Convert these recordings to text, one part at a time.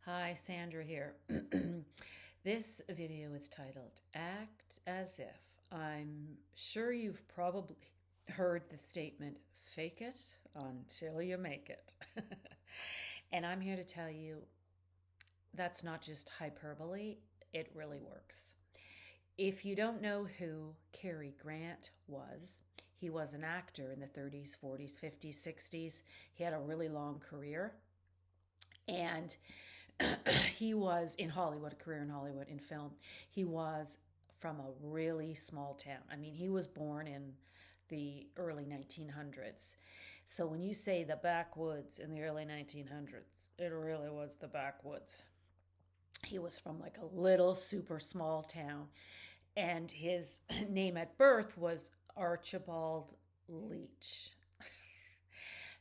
Hi, Sandra here. This video is titled Act As If. I'm sure you've probably heard the statement, fake it until you make it. And I'm here to tell you that's not just hyperbole, it really works. If you don't know who Cary Grant was, he was an actor in the 30s, 40s, 50s, 60s. He had a really long career. And he was in Hollywood, a career in Hollywood, in film. He was from a really small town. I mean, he was born in the early 1900s. So when you say the backwoods in the early 1900s, it really was the backwoods. He was from like a little super small town, and his name at birth was Archibald Leach.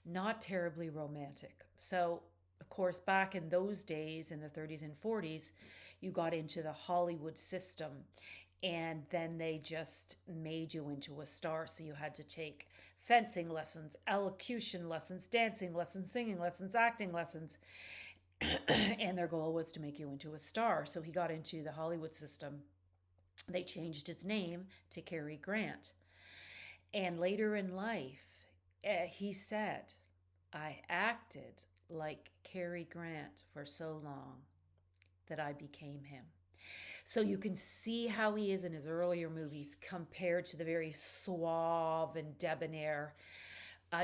Not terribly romantic. So, of course, back in those days, in the 30s and 40s, you got into the Hollywood system, and then they just made you into a star. So you had to take fencing lessons, elocution lessons, dancing lessons, singing lessons, acting lessons. And their goal was to make you into a star. So he got into the Hollywood system. They changed his name to Cary Grant. And later in life, he said, I acted like Cary Grant for so long that I became him. So you can see how he is in his earlier movies compared to the very suave and debonair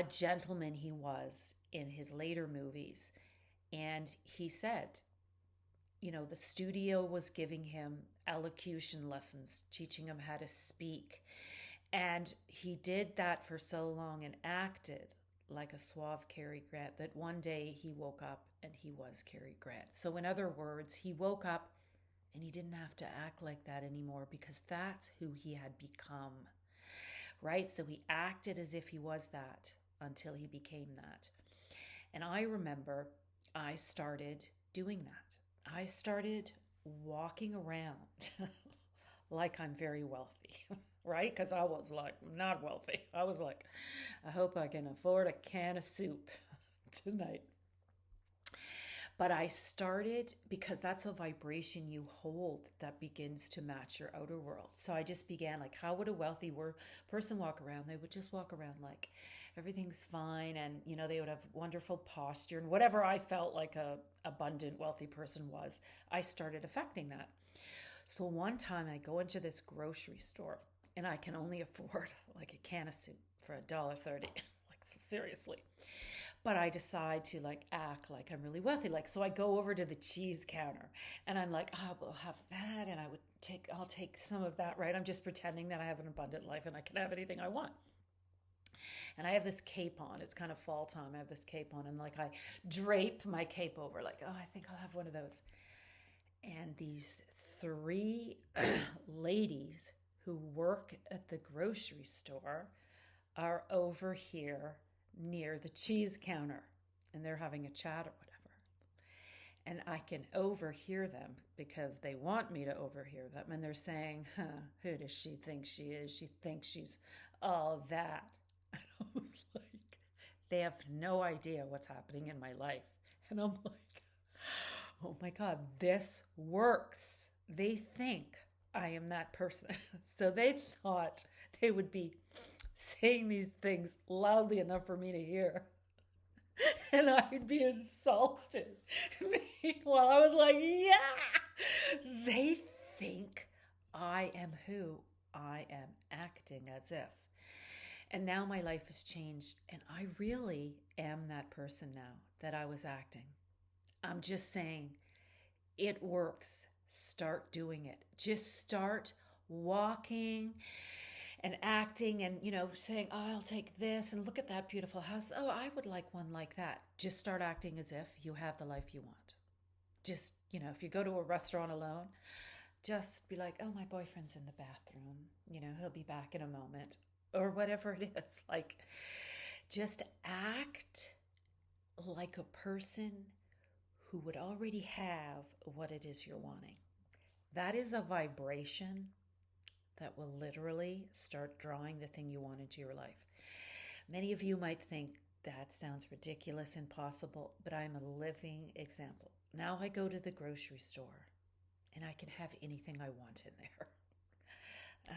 gentleman he was in his later movies. And he said, the studio was giving him elocution lessons, teaching him how to speak. And he did that for so long and acted like a suave Cary Grant that one day he woke up and he was Cary Grant. So, in other words, he woke up and he didn't have to act like that anymore because that's who he had become, right? So, he acted as if he was that until he became that. And I remember I started doing that. I started walking around like I'm very wealthy, right? Because I was like not wealthy. I was like, I hope I can afford a can of soup tonight. But I started because that's a vibration you hold that begins to match your outer world. So I just began like, how would a wealthy person walk around? They would just walk around like everything's fine, and they would have wonderful posture and whatever I felt like a abundant wealthy person was. I started affecting that. So one time I go into this grocery store and I can only afford like a can of soup for $1.30. Like seriously. But I decide to like act like I'm really wealthy. Like so I go over to the cheese counter and I'm like, oh, we'll have that, and I'll take some of that, right? I'm just pretending that I have an abundant life and I can have anything I want. And I have this cape on. It's kind of fall time. I have this cape on and like I drape my cape over like, oh, I think I'll have one of those. And these three ladies who work at the grocery store are over here near the cheese counter, and they're having a chat or whatever. And I can overhear them because they want me to overhear them. And they're saying, who does she think she is? She thinks she's all that. And I was like, they have no idea what's happening in my life. And I'm like, oh my God, this works. They think I am that person. So they thought they would be saying these things loudly enough for me to hear. And I'd be insulted. Meanwhile, I was like, yeah, they think I am who I am acting as if. And now my life has changed, and I really am that person now that I was acting. I'm just saying it works. Start doing it. Just start walking and acting and, saying, oh, I'll take this and look at that beautiful house. Oh, I would like one like that. Just start acting as if you have the life you want. Just, if you go to a restaurant alone, just be like, oh, my boyfriend's in the bathroom. He'll be back in a moment or whatever it is. Like, just act like a person who would already have what it is you're wanting. That is a vibration that will literally start drawing the thing you want into your life. Many of you might think, That sounds ridiculous, impossible, but I'm a living example. Now I go to the grocery store and I can have anything I want in there.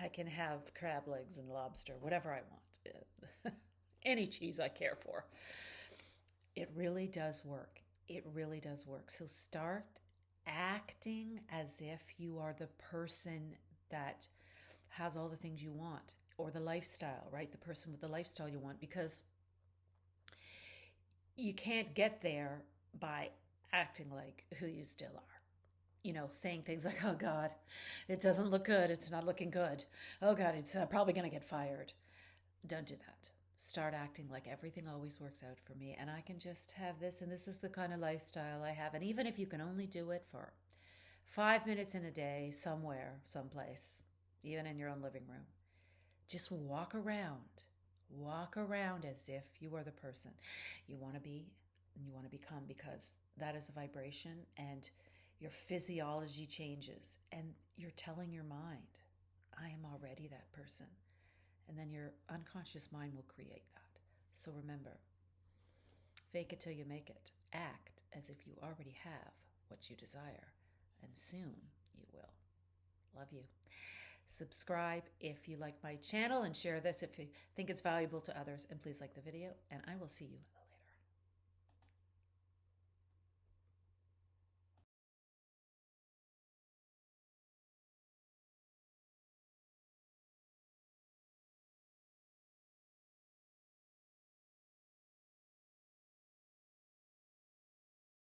I can have crab legs and lobster, whatever I want. Any cheese I care for. It really does work. It really does work. So start acting as if you are the person that has all the things you want, or the lifestyle, right? The person with the lifestyle you want, because you can't get there by acting like who you still are. Saying things like, oh God, it doesn't look good. It's not looking good. Oh God, it's probably going to get fired. Don't do that. Start acting like everything always works out for me and I can just have this, and this is the kind of lifestyle I have. And even if you can only do it for 5 minutes in a day, somewhere, someplace, even in your own living room, just walk around. Walk around as if you are the person you want to be and you want to become, because that is a vibration and your physiology changes and you're telling your mind, I am already that person. And then your unconscious mind will create that. So remember, fake it till you make it. Act as if you already have what you desire, and soon you will. Love you. Subscribe if you like my channel and share this if you think it's valuable to others. And please like the video, and I will see you